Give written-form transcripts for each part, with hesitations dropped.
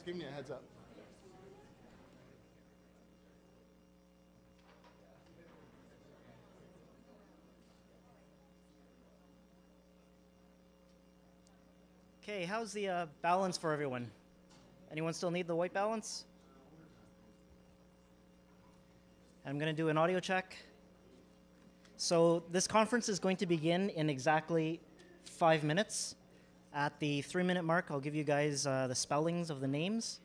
Just give me a heads up. Okay, how's the balance for everyone? Anyone still need the white balance? I'm going to do an audio check. So this conference is going to begin in exactly 5 minutes. At the 3-minute mark, I'll give you guys the spellings of the names.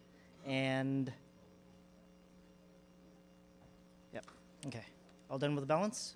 And, yep, okay. All done with the balance?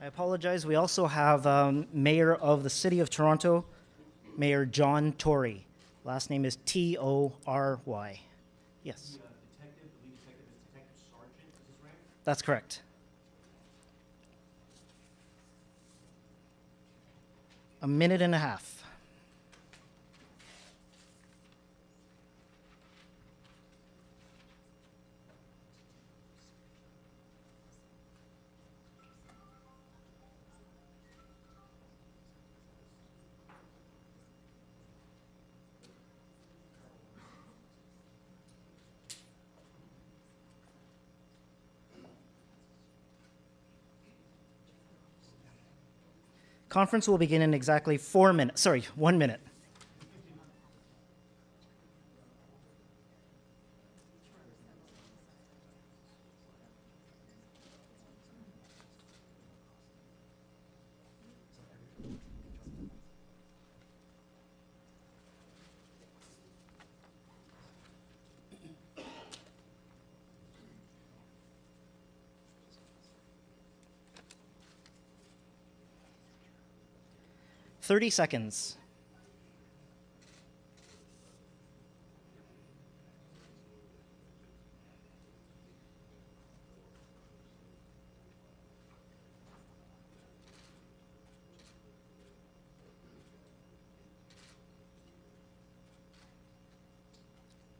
I apologize. We also have Mayor of the City of Toronto, Mayor John Tory. Last name is Tory. Yes. The lead detective is Detective Sergeant, is this right? That's correct. A minute and a half. Conference will begin in exactly 4 minutes. Sorry, 1 minute. "30 seconds.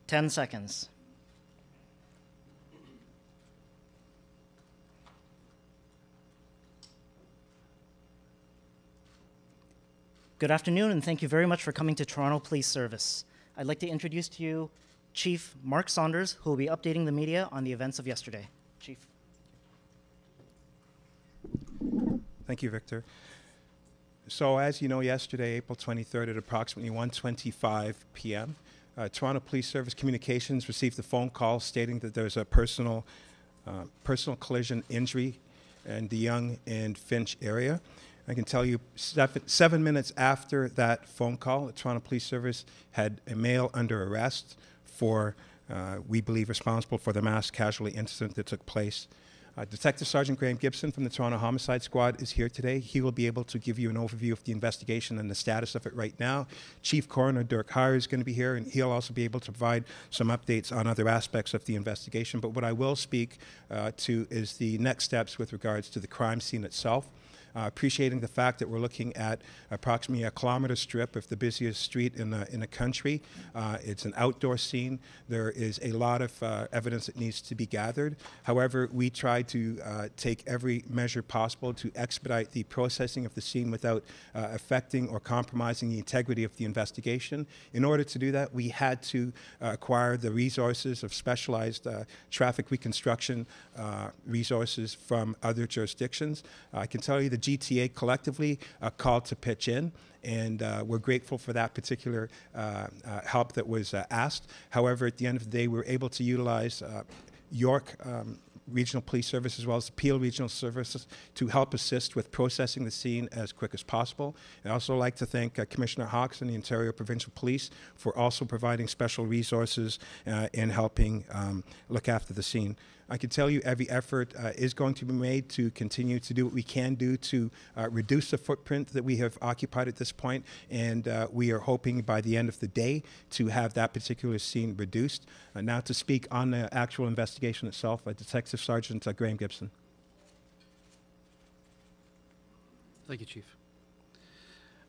10 seconds. Good afternoon, and thank you very much for coming to Toronto Police Service. I'd like to introduce to you Chief Mark Saunders, who will be updating the media on the events of yesterday. Chief. Thank you, Victor. So as you know, yesterday, April 23rd at approximately 1:25 p.m., Toronto Police Service Communications received a phone call stating that there was a personal collision injury in the Yonge and Finch area. I can tell you 7 minutes after that phone call, the Toronto Police Service had a male under arrest for, we believe, responsible for the mass casualty incident that took place. Detective Sergeant Graham Gibson from the Toronto Homicide Squad is here today. He will be able to give you an overview of the investigation and the status of it right now. Chief Coroner Dirk Hire is going to be here, and he'll also be able to provide some updates on other aspects of the investigation. But what I will speak to is the next steps with regards to the crime scene itself. Appreciating the fact that we're looking at approximately a kilometer strip of the busiest street in the country. It's an outdoor scene. There is a lot of evidence that needs to be gathered. However, we try to take every measure possible to expedite the processing of the scene without affecting or compromising the integrity of the investigation. In order to do that, we had to acquire the resources of specialized traffic reconstruction resources from other jurisdictions. I can tell you the GTA collectively called to pitch in, and we're grateful for that particular help that was asked. However, at the end of the day, we were able to utilize York Regional Police Service as well as the Peel Regional Services to help assist with processing the scene as quick as possible. I'd also like to thank Commissioner Hawks and the Ontario Provincial Police for also providing special resources in helping look after the scene. I can tell you every effort is going to be made to continue to do what we can do to reduce the footprint that we have occupied at this point, and we are hoping by the end of the day to have that particular scene reduced. Now to speak on the actual investigation itself, Detective Sergeant Graham Gibson. Thank you, Chief.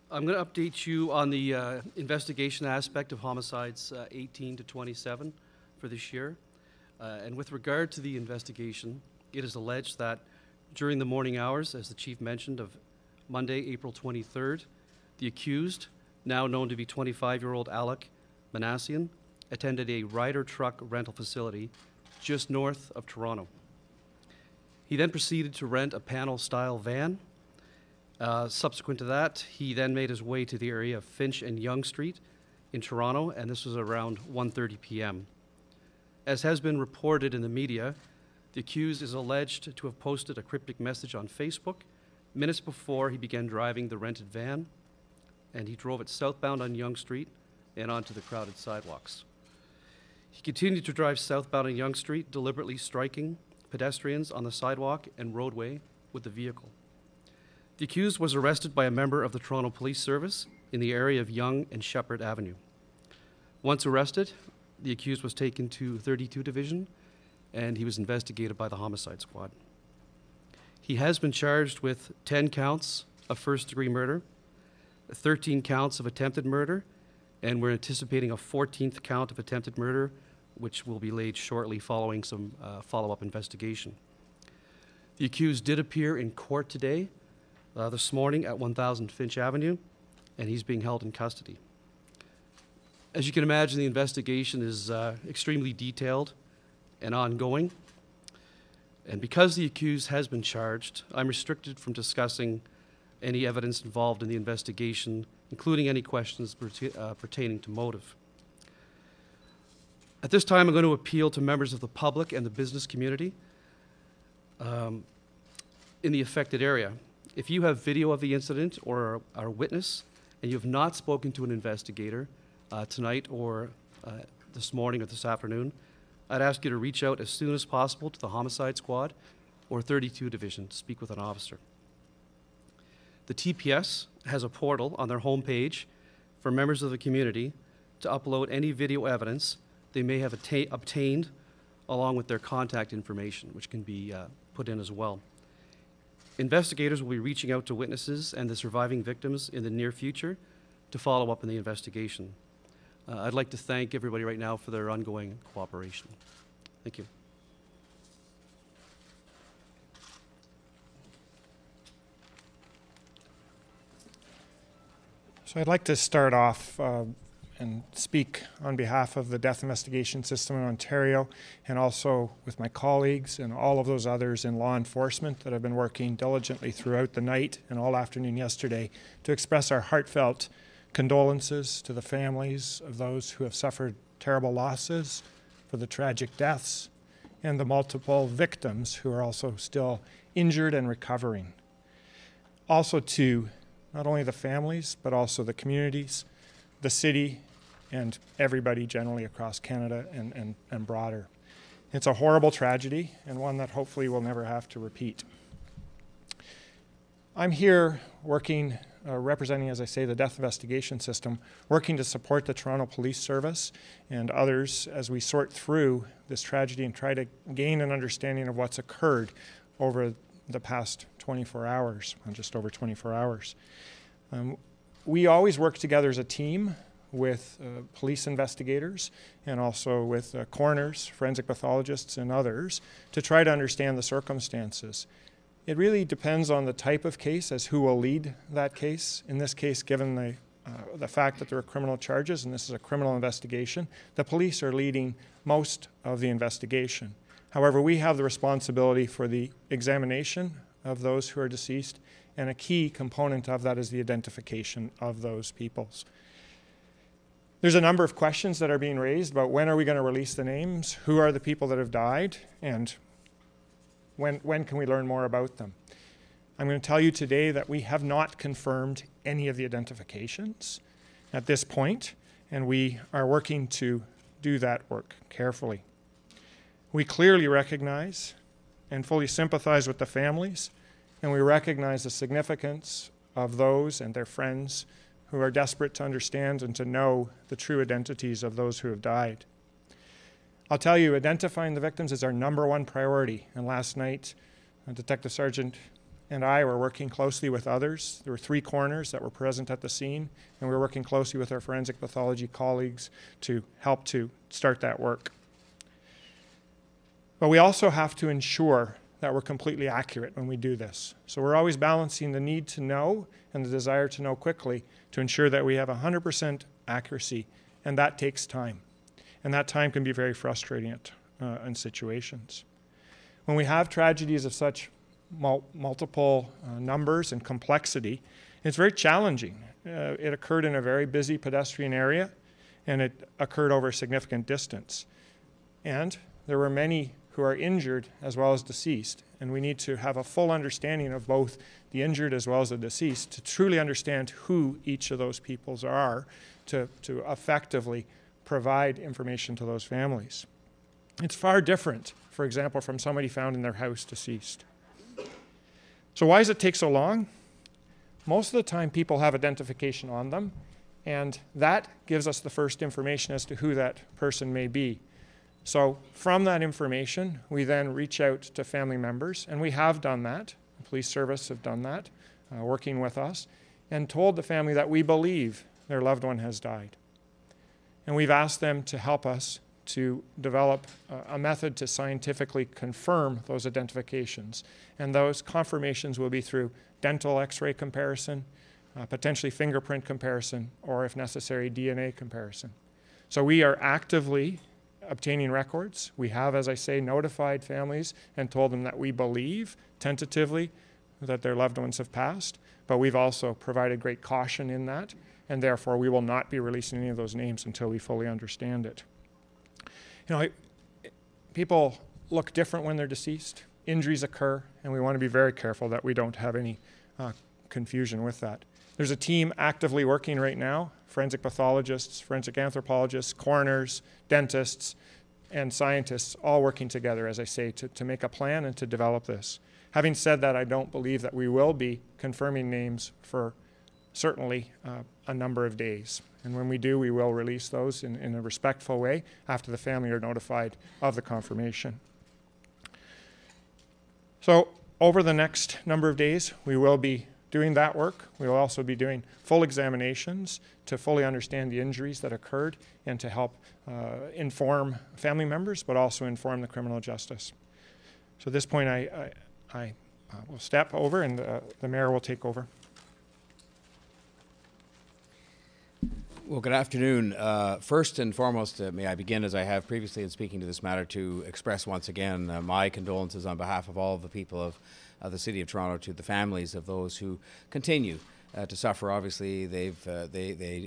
I'm going to update you on the investigation aspect of homicides 18 to 27 for this year. And with regard to the investigation, it is alleged that during the morning hours, as the Chief mentioned, of Monday, April 23rd, the accused, now known to be 25-year-old Alec Manassian, attended a Ryder truck rental facility just north of Toronto. He then proceeded to rent a panel-style van. Subsequent to that, he then made his way to the area of Finch and Yonge Street in Toronto, and this was around 1:30 p.m. As has been reported in the media, the accused is alleged to have posted a cryptic message on Facebook minutes before he began driving the rented van, and he drove it southbound on Yonge Street and onto the crowded sidewalks. He continued to drive southbound on Yonge Street, deliberately striking pedestrians on the sidewalk and roadway with the vehicle. The accused was arrested by a member of the Toronto Police Service in the area of Yonge and Shepherd Avenue. Once arrested, the accused was taken to 32 Division, and he was investigated by the Homicide Squad. He has been charged with 10 counts of first-degree murder, 13 counts of attempted murder, and we're anticipating a 14th count of attempted murder, which will be laid shortly following some follow-up investigation. The accused did appear in court today, this morning at 1000 Finch Avenue, and he's being held in custody. As you can imagine, the investigation is extremely detailed and ongoing. And because the accused has been charged, I'm restricted from discussing any evidence involved in the investigation, including any questions pertaining to motive. At this time, I'm going to appeal to members of the public and the business community in the affected area. If you have video of the incident or are a witness and you have not spoken to an investigator tonight or this morning or this afternoon, I'd ask you to reach out as soon as possible to the Homicide Squad or 32 Division to speak with an officer. The TPS has a portal on their homepage for members of the community to upload any video evidence they may have obtained along with their contact information, which can be put in as well. Investigators will be reaching out to witnesses and the surviving victims in the near future to follow up in the investigation. I'd like to thank everybody right now for their ongoing cooperation. Thank you. So I'd like to start off and speak on behalf of the death investigation system in Ontario, and also with my colleagues and all of those others in law enforcement that have been working diligently throughout the night and all afternoon yesterday to express our heartfelt condolences to the families of those who have suffered terrible losses, for the tragic deaths, and the multiple victims who are also still injured and recovering. Also to not only the families, but also the communities, the city, and everybody generally across Canada and broader. It's a horrible tragedy, and one that hopefully we'll never have to repeat. I'm here working, representing, as I say, the death investigation system, working to support the Toronto Police Service and others as we sort through this tragedy and try to gain an understanding of what's occurred over the past 24 hours, just over 24 hours. We always work together as a team with police investigators and also with coroners, forensic pathologists, and others to try to understand the circumstances. It really depends on the type of case as who will lead that case. In this case, given the fact that there are criminal charges and this is a criminal investigation, the police are leading most of the investigation. However, we have the responsibility for the examination of those who are deceased, and a key component of that is the identification of those peoples. There's a number of questions that are being raised about when are we going to release the names, who are the people that have died, and when can we learn more about them. I'm going to tell you today that we have not confirmed any of the identifications at this point, and we are working to do that work carefully. We clearly recognize and fully sympathize with the families, and we recognize the significance of those and their friends who are desperate to understand and to know the true identities of those who have died. I'll tell you, identifying the victims is our #1 priority. And last night, Detective Sergeant and I were working closely with others. There were 3 coroners that were present at the scene, and we were working closely with our forensic pathology colleagues to help to start that work. But we also have to ensure that we're completely accurate when we do this. So we're always balancing the need to know and the desire to know quickly to ensure that we have 100% accuracy, and that takes time. And that time can be very frustrating in situations. When we have tragedies of such multiple numbers and complexity, it's very challenging. It occurred in a very busy pedestrian area, and it occurred over a significant distance. And there were many who are injured as well as deceased, and we need to have a full understanding of both the injured as well as the deceased to truly understand who each of those peoples are to effectively provide information to those families. It's far different, for example, from somebody found in their house deceased. So why does it take so long? Most of the time people have identification on them, and that gives us the first information as to who that person may be. So from that information, we then reach out to family members, and we have done that. The police service have done that, working with us, and told the family that we believe their loved one has died. And we've asked them to help us to develop a method to scientifically confirm those identifications. And those confirmations will be through dental X-ray comparison, potentially fingerprint comparison, or if necessary, DNA comparison. So we are actively obtaining records. We have, as I say, notified families and told them that we believe, tentatively, that their loved ones have passed, but we've also provided great caution in that, and therefore we will not be releasing any of those names until we fully understand it. You know, people look different when they're deceased. Injuries occur, and we want to be very careful that we don't have any confusion with that. There's a team actively working right now, forensic pathologists, forensic anthropologists, coroners, dentists, and scientists all working together, as I say, to make a plan and to develop this. Having said that, I don't believe that we will be confirming names for certainly a number of days. And when we do, we will release those in a respectful way after the family are notified of the confirmation. So over the next number of days, we will be doing that work. We will also be doing full examinations to fully understand the injuries that occurred and to help inform family members, but also inform the criminal justice. So at this point, I will step over and the mayor will take over. Well, good afternoon. First and foremost, may I begin, as I have previously in speaking to this matter, to express once again my condolences on behalf of all of the people of the City of Toronto to the families of those who continue to suffer. Obviously, they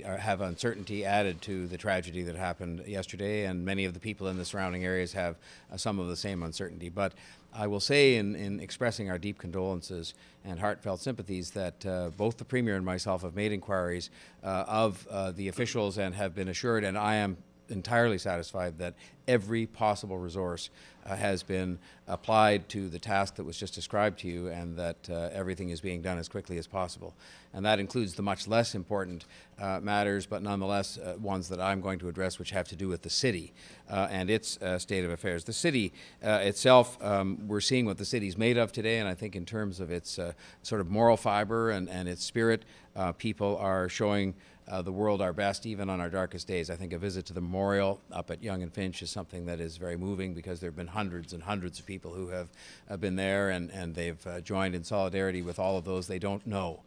have uncertainty added to the tragedy that happened yesterday, and many of the people in the surrounding areas have some of the same uncertainty. But I will say in expressing our deep condolences and heartfelt sympathies that both the Premier and myself have made inquiries of the officials and have been assured, and I am entirely satisfied that every possible resource has been applied to the task that was just described to you, and that everything is being done as quickly as possible. And that includes the much less important matters, but nonetheless ones that I'm going to address, which have to do with the city and its state of affairs. The city itself, we're seeing what the city's made of today, and I think in terms of its sort of moral fiber and its spirit, people are showing the world our best, even on our darkest days. I think a visit to the memorial up at Yonge and Finch is something that is very moving, because there have been hundreds and hundreds of people who have been there, and they've joined in solidarity with all of those they don't know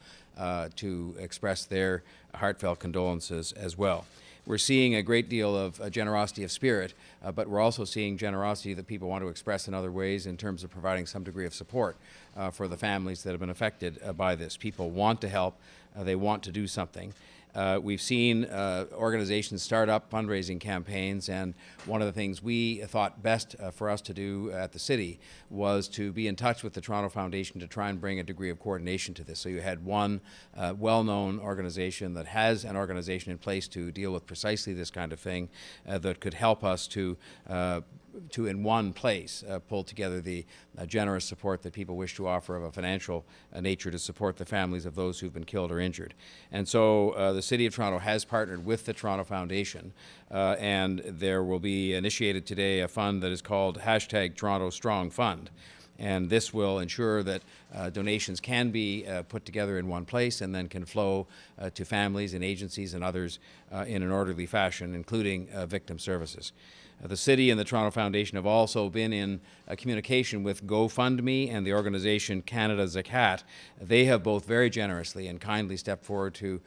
to express their heartfelt condolences as well. We're seeing a great deal of generosity of spirit, but we're also seeing generosity that people want to express in other ways in terms of providing some degree of support for the families that have been affected by this. People want to help. They want to do something. We've seen organizations start up fundraising campaigns, and one of the things we thought best for us to do at the city was to be in touch with the Toronto Foundation to try and bring a degree of coordination to this. So you had one well-known organization that has an organization in place to deal with precisely this kind of thing that could help us to in one place pull together the generous support that people wish to offer of a financial nature to support the families of those who've been killed or injured. And so the City of Toronto has partnered with the Toronto Foundation, and there will be initiated today a fund that is called #TorontoStrongFund. And this will ensure that donations can be put together in one place and then can flow to families and agencies and others in an orderly fashion, including victim services. The City and the Toronto Foundation have also been in communication with GoFundMe and the organization Canada Zakat. They have both very generously and kindly stepped forward to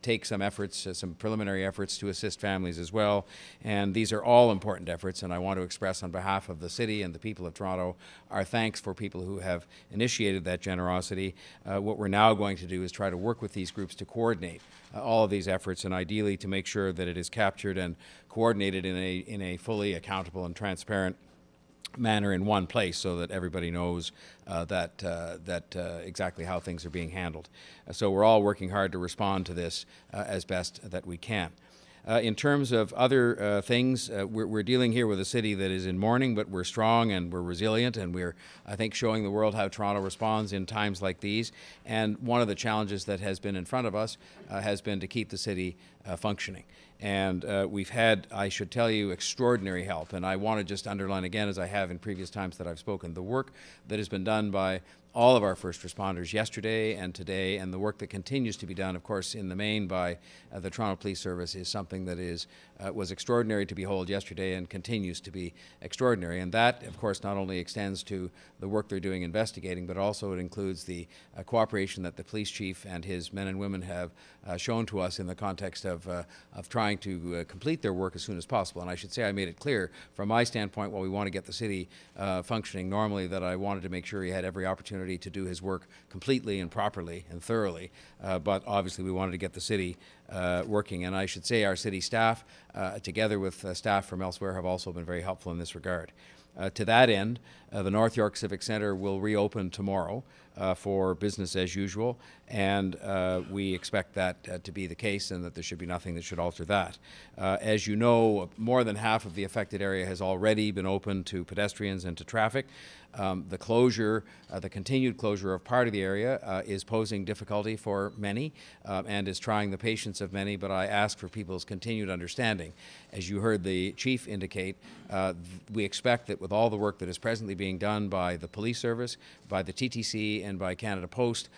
take some efforts, some preliminary efforts to assist families as well. And these are all important efforts, and I want to express on behalf of the City and the people of Toronto our thanks for people who have initiated that generosity. What we're now going to do is try to work with these groups to coordinate all of these efforts, and ideally to make sure that it is captured and coordinated in a fully accountable and transparent manner in one place, so that everybody knows exactly how things are being handled. So we're all working hard to respond to this as best that we can. In terms of other things, we're dealing here with a city that is in mourning, but we're strong and we're resilient, and we're, I think, showing the world how Toronto responds in times like these. And one of the challenges that has been in front of us has been to keep the city functioning. And we've had, I should tell you, extraordinary help. And I want to just underline again, as I have in previous times that I've spoken, the work that has been done by all of our first responders yesterday and today, and the work that continues to be done, of course, in the main by the Toronto Police Service, is something that was extraordinary to behold yesterday and continues to be extraordinary. And that, of course, not only extends to the work they're doing investigating, but also it includes the cooperation that the police chief and his men and women have shown to us in the context of trying to complete their work as soon as possible. And I should say I made it clear from my standpoint, while we want to get the city functioning normally, that I wanted to make sure he had every opportunity to do his work completely and properly and thoroughly, but obviously we wanted to get the city working. And I should say our city staff, together with staff from elsewhere, have also been very helpful in this regard. To that end, the North York Civic Centre will reopen tomorrow for business as usual, and we expect that to be the case, and that there should be nothing that should alter that. As you know, more than half of the affected area has already been opened to pedestrians and to traffic. The closure, the continued closure of part of the area is posing difficulty for many and is trying the patience of many, but I ask for people's continued understanding. As you heard the chief indicate, we expect that with all the work that is presently being being done by the police service, by the TTC, and by Canada Post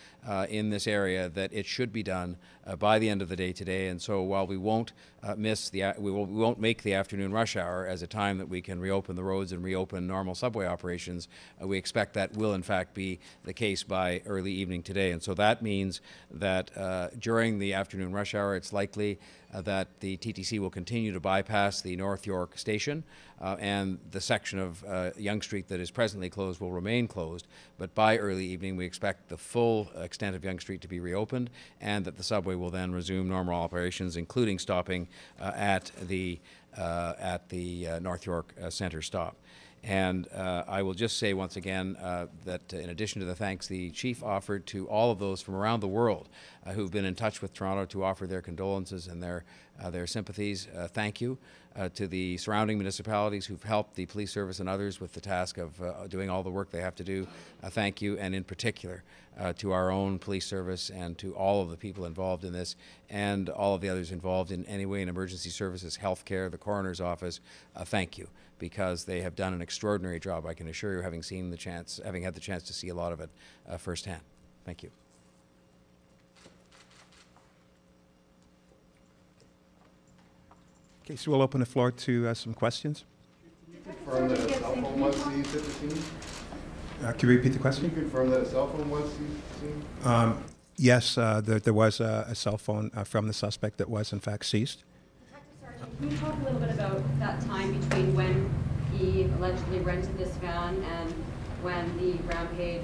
in this area that it should be done by the end of the day today. And so while we won't we won't make the afternoon rush hour as a time that we can reopen the roads and reopen normal subway operations, we expect that will in fact be the case by early evening today. And so that means that during the afternoon rush hour, it's likely that the TTC will continue to bypass the North York station, and the section of Yonge Street that is presently closed will remain closed. But by early evening, we expect the full extent of Yonge Street to be reopened, and that the subway will then resume normal operations, including stopping at the North York Centre stop. And I will just say once again that in addition to the thanks the Chief offered to all of those from around the world who've been in touch with Toronto to offer their condolences and their sympathies, thank you. To the surrounding municipalities who've helped the police service and others with the task of doing all the work they have to do, thank you. And in particular to our own police service and to all of the people involved in this and all of the others involved in any way in emergency services, healthcare, the coroner's office, thank you, because they have done an extraordinary job, I can assure you, having had the chance to see a lot of it firsthand. Thank you. Okay, so we'll open the floor to some questions. Confirm that a cell phone was seized at the scene? Can you repeat the question? Can you confirm that a cell phone was seized? Yes, there was a cell phone from the suspect that was in fact seized. Detective Sergeant, can you talk a little bit about that time between when he allegedly rented this van and when the rampage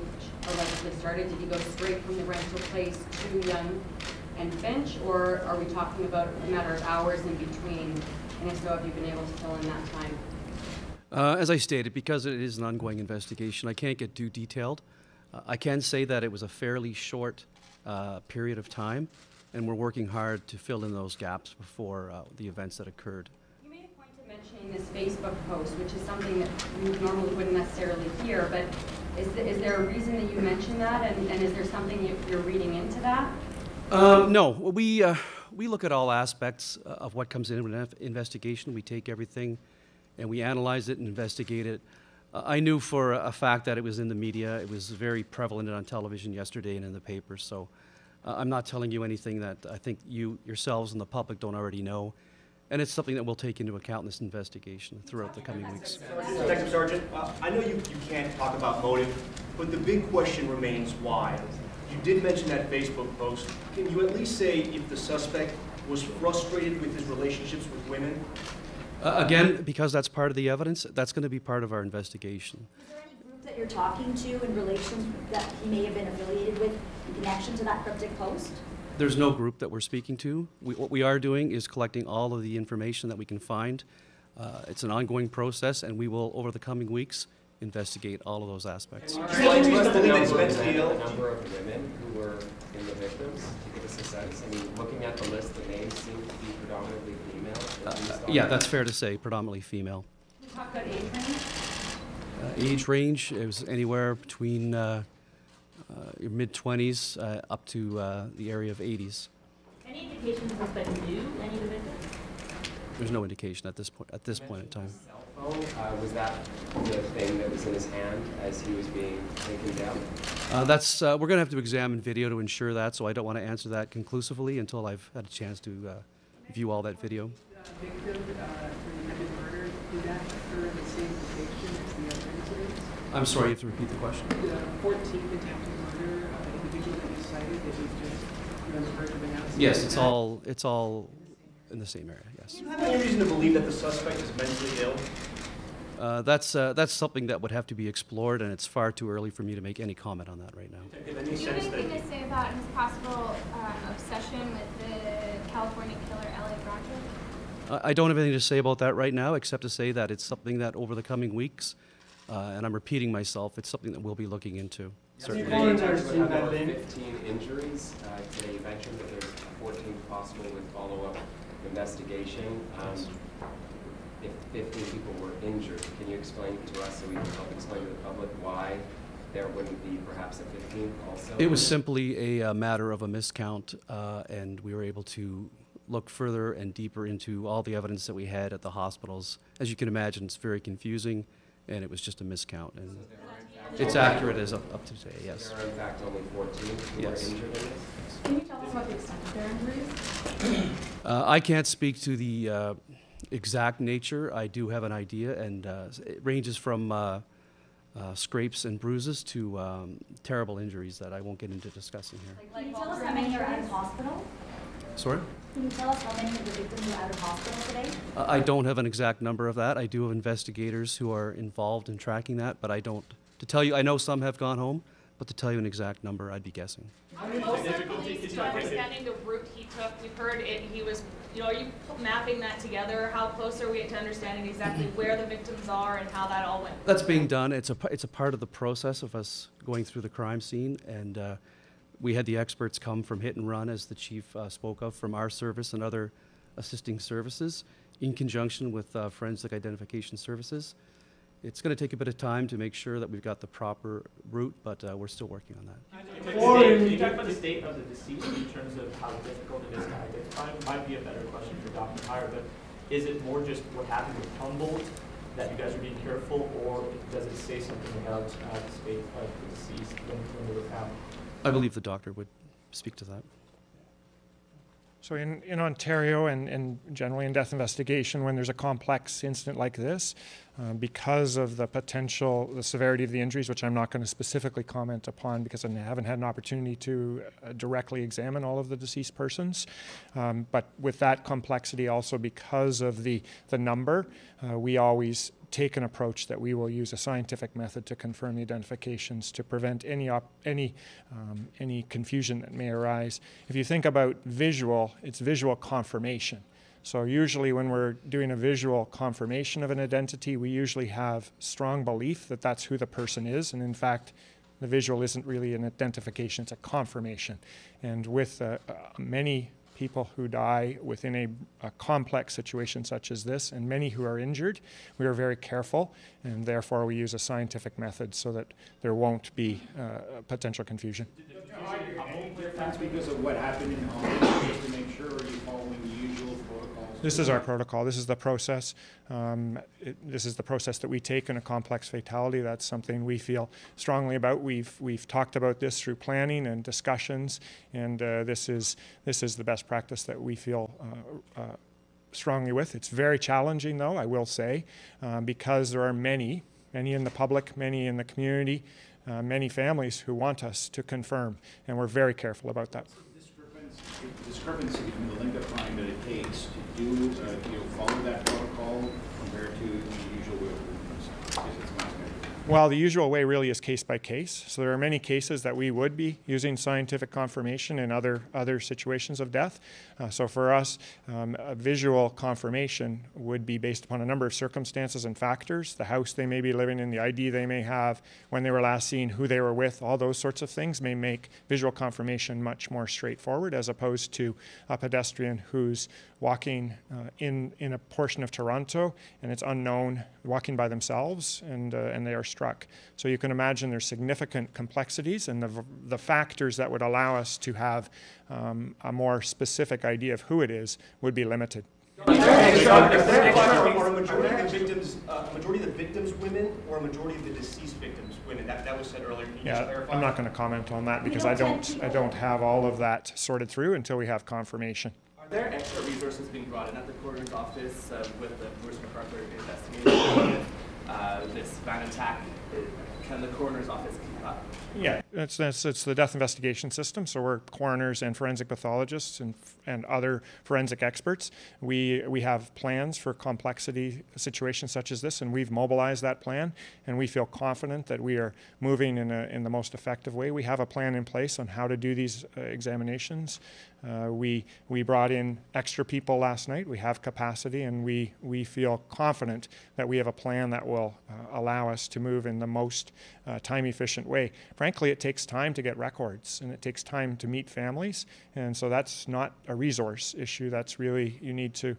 allegedly started? Did he go straight from the rental place to Yonge and Finch, or are we talking about a matter of hours in between? And if so, have you been able to fill in that time? As I stated, because it is an ongoing investigation, I can't get too detailed. I can say that it was a fairly short period of time, and we're working hard to fill in those gaps before the events that occurred. You made a point of mentioning this Facebook post, which is something that you normally wouldn't necessarily hear, but is there a reason that you mentioned that, and is there something you're reading into that? No, we look at all aspects of what comes into an investigation. We take everything and we analyze it and investigate it. I knew for a fact that it was in the media. It was very prevalent on television yesterday and in the papers. So I'm not telling you anything that I think you yourselves and the public don't already know. And it's something that we'll take into account in this investigation throughout the coming weeks. Detective Sergeant, I know you can't talk about motive, but the big question remains why. You did mention that Facebook post. Can you at least say if the suspect was frustrated with his relationships with women? Again, because that's part of the evidence, that's going to be part of our investigation. Is there any group that you're talking to in relation that he may have been affiliated with in connection to that cryptic post? There's no group that we're speaking to. What we are doing is collecting all of the information that we can find. It's an ongoing process, and we will, over the coming weeks, investigate all of those aspects. Do you have any reason to believe that Spence Gale? The number of women who were in the victims, to give us a sense. I mean, looking at the list, the names seem to be predominantly female. Yeah, that's fair to say, predominantly female. Can you talk about age range? Age range, it was anywhere between your mid-20s up to the area of 80s. Any indications the suspect knew any of the victims? There's no indication at this point in time. Cell phone, was that the thing that was in his hand as he was being taken down? We're going to have to examine video to ensure that, so I don't want to answer that conclusively until I've had a chance to view all that video. Victim for the attempted murder, did that occur in the same location as the other incidents? I'm sorry, you have to repeat the question. The 14th attempted murder individual that you cited, that was just on the verge of announcing? Yes, it's all in the same area, yes. Do you have any reason to believe that the suspect is mentally ill? That's something that would have to be explored, and it's far too early for me to make any comment on that right now. Do Do you have anything to say about his possible obsession with the California killer, L.A. Broncho? I don't have anything to say about that right now, except to say that it's something that over the coming weeks, and I'm repeating myself, it's something that we'll be looking into. Certainly. In terms of about 15 injuries, today you mentioned that there's 14 possible with follow-up investigation. If 15 people were injured, can you explain to us, so we can help explain to the public, why there wouldn't be perhaps a 15th also? It was simply a matter of a miscount, and we were able to look further and deeper into all the evidence that we had at the hospitals. As you can imagine, it's very confusing, and it was just a miscount. And it's accurate as up to today, yes. There are in fact only 14 who Yes. were injured in this? Can you tell us about the extent of their injuries? I can't speak to the exact nature. I do have an idea, and it ranges from scrapes and bruises to terrible injuries that I won't get into discussing here. Can you tell us how many are out of hospital? Sorry? Can you tell us how many of the victims are out of hospital today? I don't have an exact number of that. I do have investigators who are involved in tracking that, but I don't. To tell you, I know some have gone home, but to tell you an exact number, I'd be guessing. How close are police to understanding the route he took? We've heard it, he was, are you mapping that together? How close are we to understanding exactly where the victims are and how that all went? That's being done. It's a part of the process of us going through the crime scene, and we had the experts come from Hit and Run, as the chief spoke of, from our service and other assisting services, in conjunction with forensic identification services. It's going to take a bit of time to make sure that we've got the proper route, but we're still working on that. Can you talk about the state of the deceased in terms of how difficult it is to identify? It might be a better question for Dr. Meyer, but is it more just what happened with Humboldt, that you guys are being careful, or does it say something about the state of the deceased when they were found? I believe the doctor would speak to that. So in Ontario and generally in death investigation, when there's a complex incident like this, because of the severity of the injuries, which I'm not going to specifically comment upon because I haven't had an opportunity to directly examine all of the deceased persons, but with that complexity also because of the number, we always take an approach that we will use a scientific method to confirm the identifications to prevent any confusion that may arise. If you think about visual, it's visual confirmation. So usually when we're doing a visual confirmation of an identity, we usually have strong belief that that's who the person is, and in fact the visual isn't really an identification, it's a confirmation. And with many people who die within a complex situation such as this, and many who are injured, we are very careful, and therefore we use a scientific method so that there won't be potential confusion. Because of what happened in Saunders, just to make sure you're following the usual protocols? This is our protocol. This is the process. This is the process that we take in a complex fatality. That's something we feel strongly about. We've talked about this through planning and discussions, and this is the best practice that we feel strongly with. It's very challenging, though, I will say, because there are many in the public, many in the community, many families who want us to confirm, and we're very careful about that. Discrepancy between the length of time that it takes to do, follow that protocol compared to the usual way of doing this? Well, the usual way really is case by case. So there are many cases that we would be using scientific confirmation in other situations of death. So for us, a visual confirmation would be based upon a number of circumstances and factors: the house they may be living in, the ID they may have, when they were last seen, who they were with. All those sorts of things may make visual confirmation much more straightforward, as opposed to a pedestrian who's walking in a portion of Toronto and it's unknown, walking by themselves, and they are struck. So you can imagine there's significant complexities, and the factors that would allow us to have a more specific idea of who it is would be limited. Are a majority of the victims women, or a majority of the deceased victims women? That was said earlier. Can you just clarify? I'm not going to comment on that because I don't have all of that sorted through until we have confirmation. Are there extra resources being brought in at the coroner's office with the Bruce McArthur investigation, this van attack? Can the coroner's office keep up? Yeah, it's the death investigation system. So we're coroners and forensic pathologists and other forensic experts. We have plans for complexity situations such as this, and we've mobilized that plan, and we feel confident that we are moving in the most effective way. We have a plan in place on how to do these examinations. We brought in extra people last night. We have capacity, and we feel confident that we have a plan that will allow us to move in the most time-efficient way. Frankly, it takes time to get records, and it takes time to meet families, and so that's not a resource issue. That's really, you need to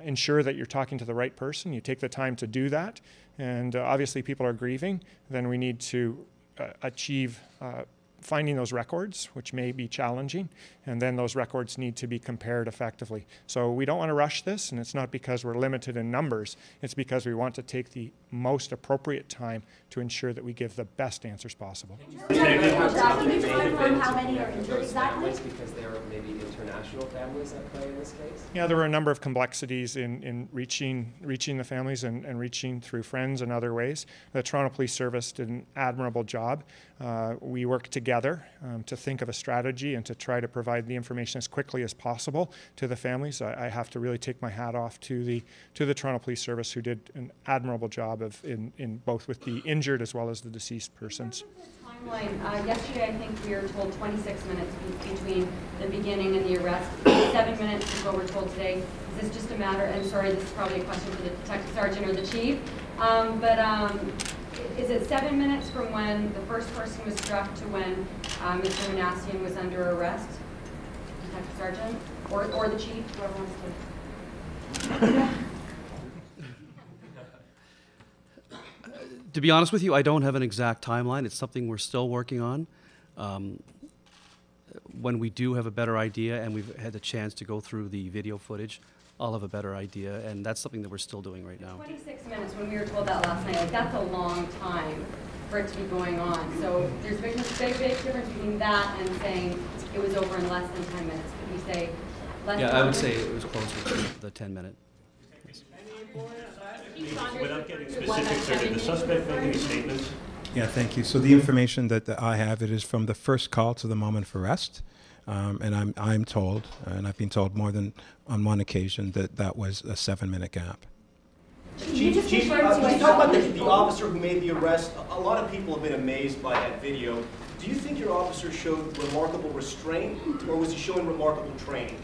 ensure that you're talking to the right person. You take the time to do that, and obviously people are grieving. Then we need to achieve finding those records, which may be challenging, and then those records need to be compared effectively. So we don't want to rush this, and it's not because we're limited in numbers, it's because we want to take the most appropriate time to ensure that we give the best answers possible. Can you confirm how many are injured exactly? Because there are maybe international families at play in this case? Yeah, there were a number of complexities in reaching the families and reaching through friends and other ways. The Toronto Police Service did an admirable job. We worked together to think of a strategy and to try to provide the information as quickly as possible to the families. I have to really take my hat off to the Toronto Police Service, who did an admirable job in both with the injured as well as the deceased persons. Timeline. Yesterday, I think we were told 26 minutes between the beginning and the arrest. 7 minutes is what we're told today. Is this just a matter, and sorry, this is probably a question for the detective sergeant or the chief, is it 7 minutes from when the first person was struck to when Mr. Manassian was under arrest? Detective sergeant? Or the chief, whoever wants to. To be honest with you, I don't have an exact timeline. It's something we're still working on. When we do have a better idea and we've had the chance to go through the video footage, I'll have a better idea, and that's something that we're still doing right now. 26 minutes, when we were told that last night, like, that's a long time for it to be going on. So there's a big difference between that and saying it was over in less than 10 minutes. Could we say less than 10 minutes? Yeah, I would say it was closer to the 10-minute. Without getting specific, sir, did the suspect make any statements? Yeah, thank you. So the information that I have, it is from the first call to the moment of arrest. And I'm told, and I've been told more than on one occasion, that was a 7-minute gap. Chief, you talk about the officer who made the arrest. A lot of people have been amazed by that video. Do you think your officer showed remarkable restraint, or was he showing remarkable training?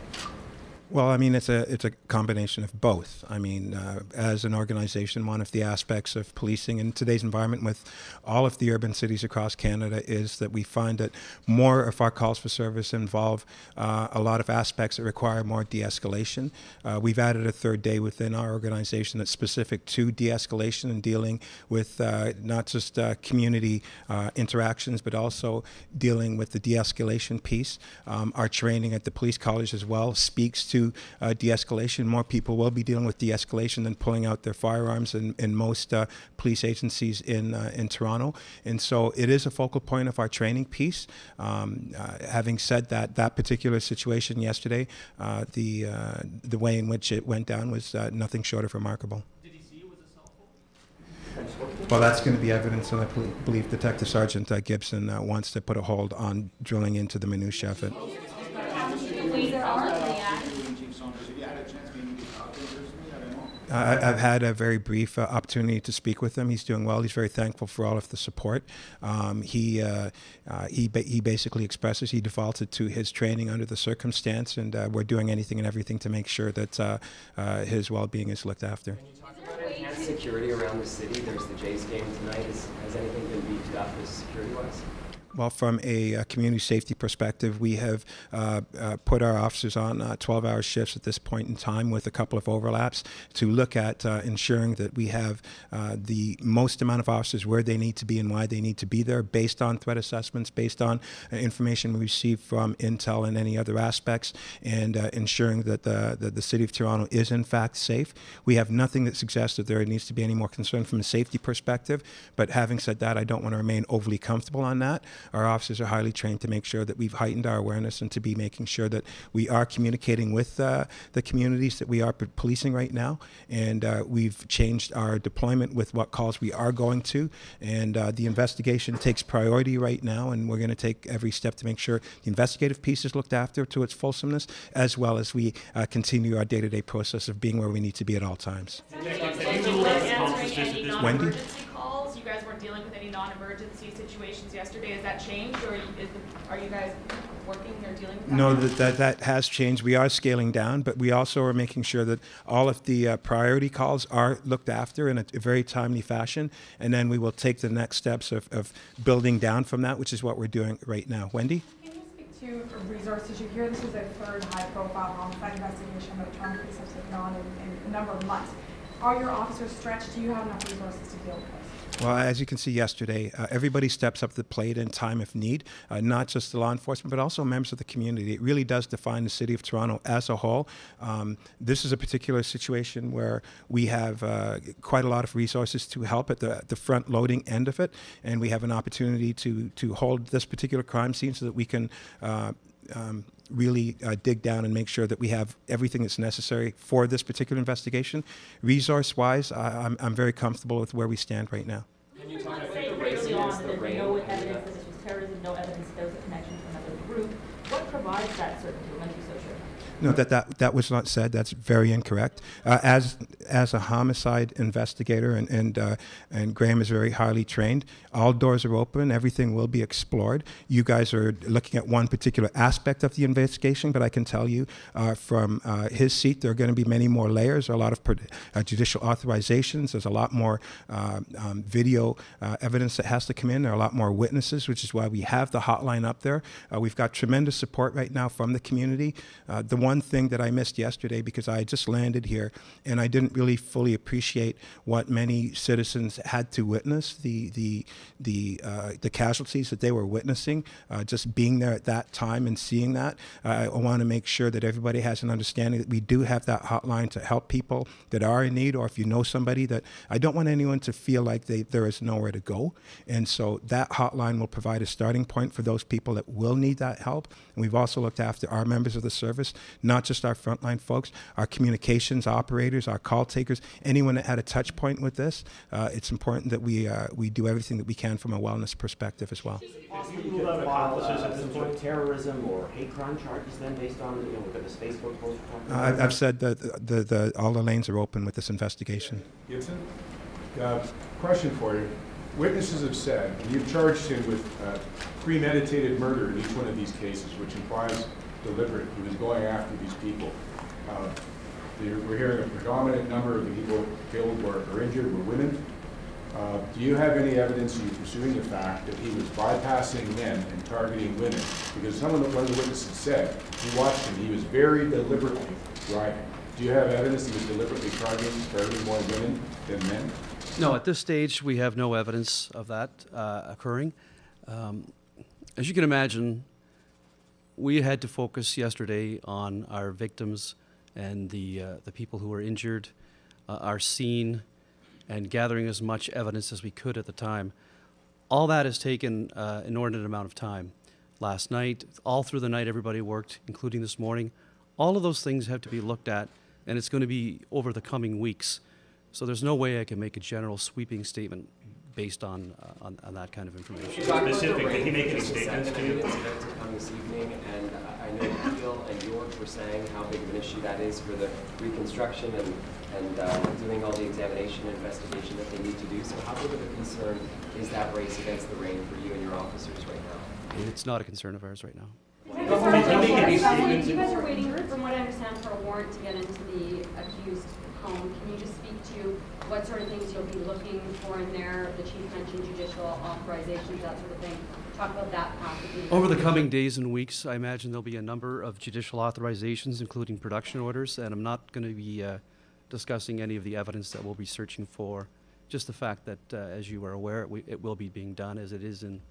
Well, I mean, it's a combination of both. I mean, as an organization, one of the aspects of policing in today's environment with all of the urban cities across Canada is that we find that more of our calls for service involve a lot of aspects that require more de-escalation. We've added a third day within our organization that's specific to de-escalation and dealing with not just community interactions, but also dealing with the de-escalation piece. Our training at the police college as well speaks to de-escalation. More people will be dealing with de-escalation than pulling out their firearms in most police agencies in Toronto. And so it is a focal point of our training piece. Having said that, that particular situation yesterday, the way in which it went down was nothing short of remarkable. Did he see it was a cell phone? Well, that's going to be evidence, and I believe Detective Sergeant Gibson wants to put a hold on drilling into the minutiae of it. I've had a very brief opportunity to speak with him. He's doing well. He's very thankful for all of the support. He basically expresses he defaulted to his training under the circumstance, and we're doing anything and everything to make sure that his well-being is looked after. Can you talk about enhanced security around the city? There's the Jays game tonight. Has anything been beefed up as security-wise? Well, from a community safety perspective, we have put our officers on 12-hour shifts at this point in time with a couple of overlaps to look at ensuring that we have the most amount of officers where they need to be and why they need to be there based on threat assessments, based on information we receive from intel and any other aspects, and ensuring that the City of Toronto is in fact safe. We have nothing that suggests that there needs to be any more concern from a safety perspective, but having said that, I don't want to remain overly comfortable on that. Our officers are highly trained to make sure that we've heightened our awareness and to be making sure that we are communicating with the communities that we are policing right now. And we've changed our deployment with what calls we are going to. And the investigation takes priority right now, and we're going to take every step to make sure the investigative piece is looked after to its fulsomeness, as well as we continue our day-to-day process of being where we need to be at all times. Wendy? Calls. You guys weren't dealing with any non-emergency situations yesterday. Has that changed, or are you guys working or dealing with that? No, that has changed. We are scaling down, but we also are making sure that all of the priority calls are looked after in a very timely fashion, and then we will take the next steps of building down from that, which is what we're doing right now. Wendy? Can you speak to resources? You hear this is a third high-profile homicide investigation that Toronto Police have taken on in a number of months. Are your officers stretched? Do you have enough resources to deal with this? Well, as you can see yesterday, everybody steps up to the plate in time if need, not just the law enforcement, but also members of the community. It really does define the City of Toronto as a whole. This is a particular situation where we have quite a lot of resources to help at the front loading end of it, and we have an opportunity to hold this particular crime scene so that we can really dig down and make sure that we have everything that's necessary for this particular investigation. Resource-wise, I'm very comfortable with where we stand right now. Can you talk about say the pretty race early on against that the there's rain? no evidence that this was terrorism, no evidence that there was a connection to another group. What provides that certainty? When you so sure? No, that was not said. That's very incorrect. As a homicide investigator, and Graham is very highly trained, all doors are open. Everything will be explored. You guys are looking at one particular aspect of the investigation, but I can tell you from his seat, there are going to be many more layers. There are a lot of judicial authorizations. There's a lot more video evidence that has to come in. There are a lot more witnesses, which is why we have the hotline up there. We've got tremendous support right now from the community. The one thing that I missed yesterday, because I just landed here and I didn't really fully appreciate what many citizens had to witness, the casualties that they were witnessing, just being there at that time and seeing that. I want to make sure that everybody has an understanding that we do have that hotline to help people that are in need, or if you know somebody that, I don't want anyone to feel like there is nowhere to go. And so that hotline will provide a starting point for those people that will need that help. And we've also looked after our members of the service, not just our frontline folks, our communications operators, our call takers, anyone that had a touch point with this. It's important that we do everything that we can from a wellness perspective as well. Rule out accomplices at this point, terrorism or hate crime charges then based on, look at this Facebook post. I've said that all the lanes are open with this investigation. Gibson, question for you. Witnesses have said, and you've charged him with premeditated murder in each one of these cases, which implies deliberate. He was going after these people. We're hearing a predominant number of the people killed or injured were women. Do you have any evidence in pursuing the fact that he was bypassing men and targeting women? Because one of the witnesses said he watched him. He was very deliberately driving. Do you have evidence he was deliberately targeting more women than men? No, at this stage, we have no evidence of that occurring. As you can imagine, we had to focus yesterday on our victims and the people who were injured, our scene, and gathering as much evidence as we could at the time. All that has taken an inordinate amount of time. Last night, all through the night, everybody worked, including this morning. All of those things have to be looked at, and it's going to be over the coming weeks. So there's no way I can make a general sweeping statement based on that kind of information. Specific, did he make any statements to you? Incident to come this evening, and I know Peel and York were saying how big of an issue that is for the reconstruction and doing all the examination and investigation that they need to do. So how big of a concern is that race against the rain for you and your officers right now? It's not a concern of ours right now. You guys are waiting, from what I understand, for a warrant to get into the accused home. Can you just speak to what sort of things you'll be looking for in there? The chief mentioned judicial authorizations, that sort of thing. Talk about that possibly. Over the coming days and weeks, I imagine there'll be a number of judicial authorizations, including production orders, and I'm not going to be discussing any of the evidence that we'll be searching for. Just the fact that, as you are aware, it will be being done, as it is in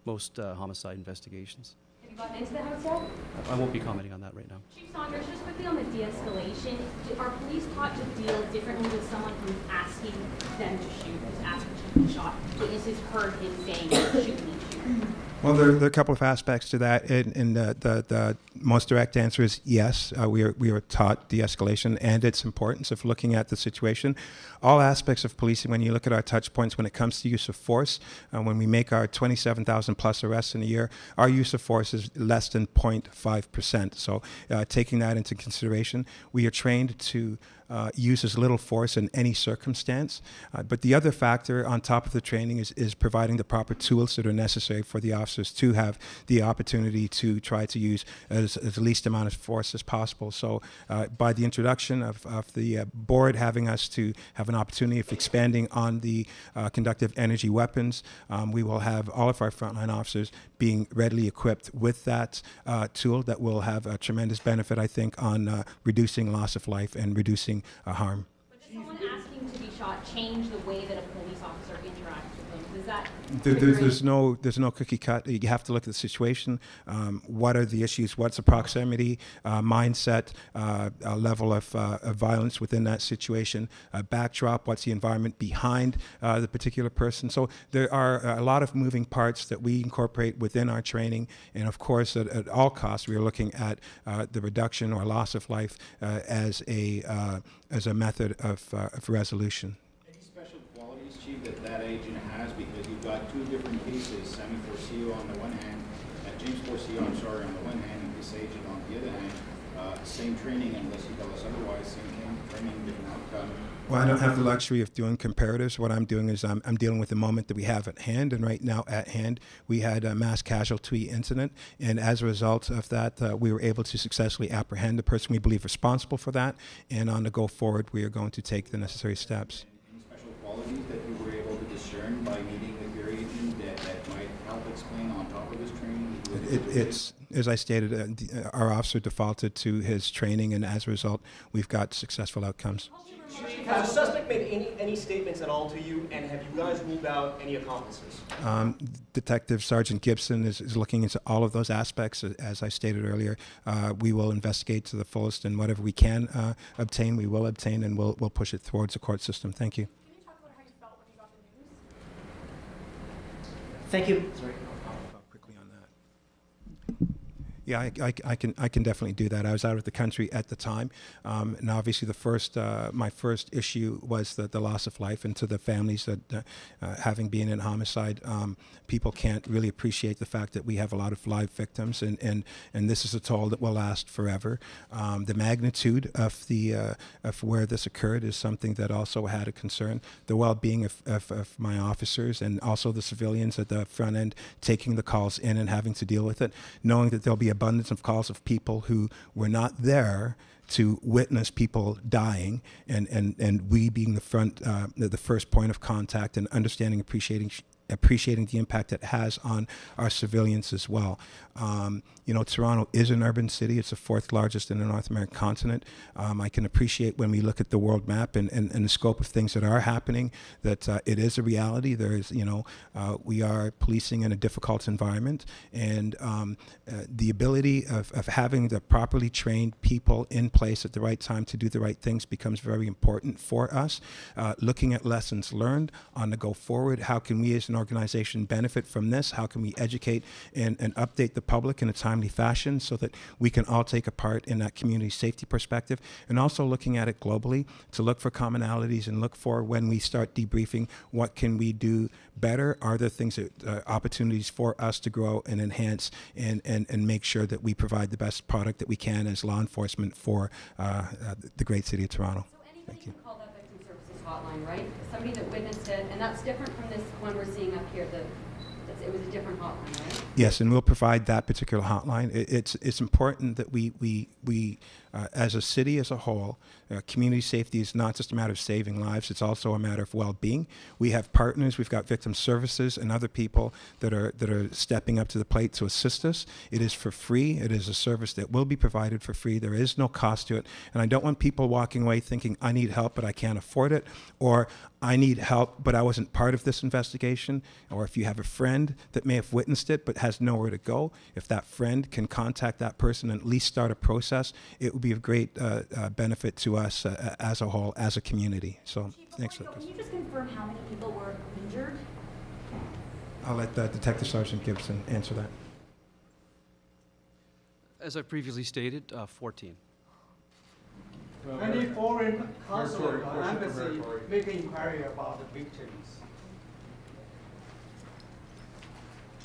most homicide investigations. Have you gotten into the house yet? I won't be commenting on that right now. Chief Saunders, just quickly on the de-escalation, are police taught to deal differently with someone who's asking them to shoot, who's asking to be shot? Witnesses heard him saying, shoot me, shoot me. Well, there are a couple of aspects to that, and the most direct answer is yes. We are taught de-escalation and its importance of looking at the situation. All aspects of policing, when you look at our touch points when it comes to use of force, when we make our 27,000 plus arrests in a year, our use of force is less than 0.5%. So taking that into consideration, we are trained to use as little force in any circumstance. But the other factor on top of the training is providing the proper tools that are necessary for the officers to have the opportunity to try to use as least amount of force as possible. So by the introduction of the board having us to have an opportunity of expanding on the conductive energy weapons, we will have all of our frontline officers being readily equipped with that tool that will have a tremendous benefit, I think, on reducing loss of life and reducing harm. But does someone asking to be shot change the way that a police officer interacts with There's no cookie cut. You have to look at the situation. What are the issues? What's the proximity, mindset, level of violence within that situation, backdrop? What's the environment behind the particular person? So there are a lot of moving parts that we incorporate within our training, and of course, at all costs, we are looking at the reduction or loss of life as a method of resolution. Special qualities, Chief, that agent has, because you've got two different cases, Sammy Forcio on the one hand, James Forcio, I'm sorry, on the one hand, and this agent on the other hand. Same training, unless you tell us otherwise, same training, different outcome. Well, I don't have the luxury of doing comparatives. What I'm doing is I'm dealing with the moment that we have at hand, and right now at hand we had a mass casualty incident, and as a result of that, we were able to successfully apprehend the person we believe responsible for that, and on the go forward, we are going to take the necessary steps. Any special qualities that you were able to discern by meeting with your agent that might help explain on top of his training? It's, as I stated, our officer defaulted to his training, and as a result, we've got successful outcomes. Has the suspect made any statements at all to you, and have you guys ruled out any accomplices? Detective Sergeant Gibson is looking into all of those aspects. As I stated earlier, we will investigate to the fullest, and whatever we can obtain, we will obtain, and we'll push it towards the court system. Thank you. Can you talk about how you felt when you got the news? Thank you. Sorry. Quickly on that. Yeah, I can definitely do that. I was out of the country at the time, and obviously my first issue was the loss of life, and to the families that having been in homicide, people can't really appreciate the fact that we have a lot of live victims, and this is a toll that will last forever. The magnitude of where this occurred is something that also had a concern. The well-being of my officers and also the civilians at the front end taking the calls in and having to deal with it, knowing that there'll be abundance of calls of people who were not there to witness people dying, and we being the first point of contact, and understanding, appreciating the impact it has on our civilians as well. Toronto is an urban city. It's the fourth largest in the North American continent. I can appreciate when we look at the world map and the scope of things that are happening, that it is a reality. There is, we are policing in a difficult environment, and the ability of having the properly trained people in place at the right time to do the right things becomes very important for us. Looking at lessons learned on the go forward, how can we as an organization benefit from this? How can we educate and update the public in a timely fashion so that we can all take a part in that community safety perspective, and also looking at it globally to look for commonalities and look for, when we start debriefing, what can we do better? Are there things that opportunities for us to grow and enhance and make sure that we provide the best product that we can as law enforcement for the great city of Toronto? So anybody can call that victim services hotline, right? Somebody that witnessed it, and that's different from this one we're seeing up here. It was a different hotline, right? Yes, and we'll provide that particular hotline. It's important that we as a city as a whole, community safety is not just a matter of saving lives, it's also a matter of well-being. We have partners, we've got victim services and other people that are stepping up to the plate to assist us. It is for free. It is a service that will be provided for free. There is no cost to it. And I don't want people walking away thinking, I need help, but I can't afford it, or I need help, but I wasn't part of this investigation. Or if you have a friend that may have witnessed it but has nowhere to go, if that friend can contact that person and at least start a process, it would be of great benefit to us as a whole, as a community. So thanks for that. Can you just confirm how many people were injured? I'll let Detective Sergeant Gibson answer that. As I previously stated, 14. Any foreign consulate or embassy make an inquiry about the victims?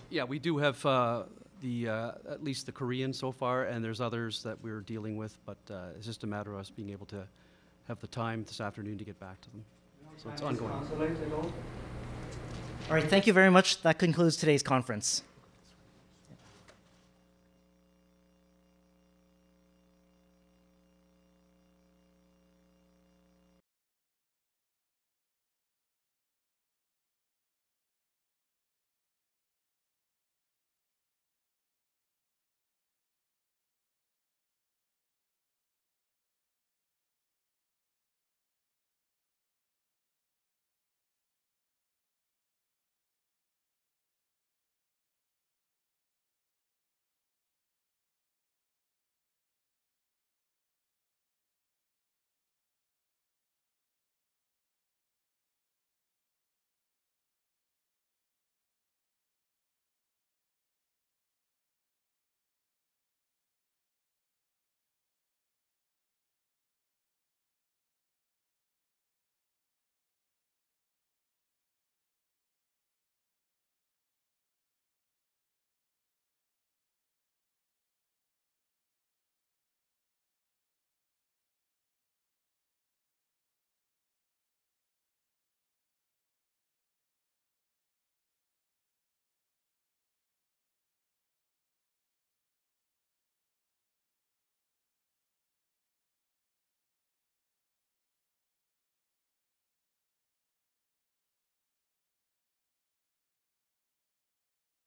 Yeah, we do have at least the Korean so far, and there's others that we're dealing with, but it's just a matter of us being able to have the time this afternoon to get back to them. So it's ongoing. All right, thank you very much. That concludes today's conference.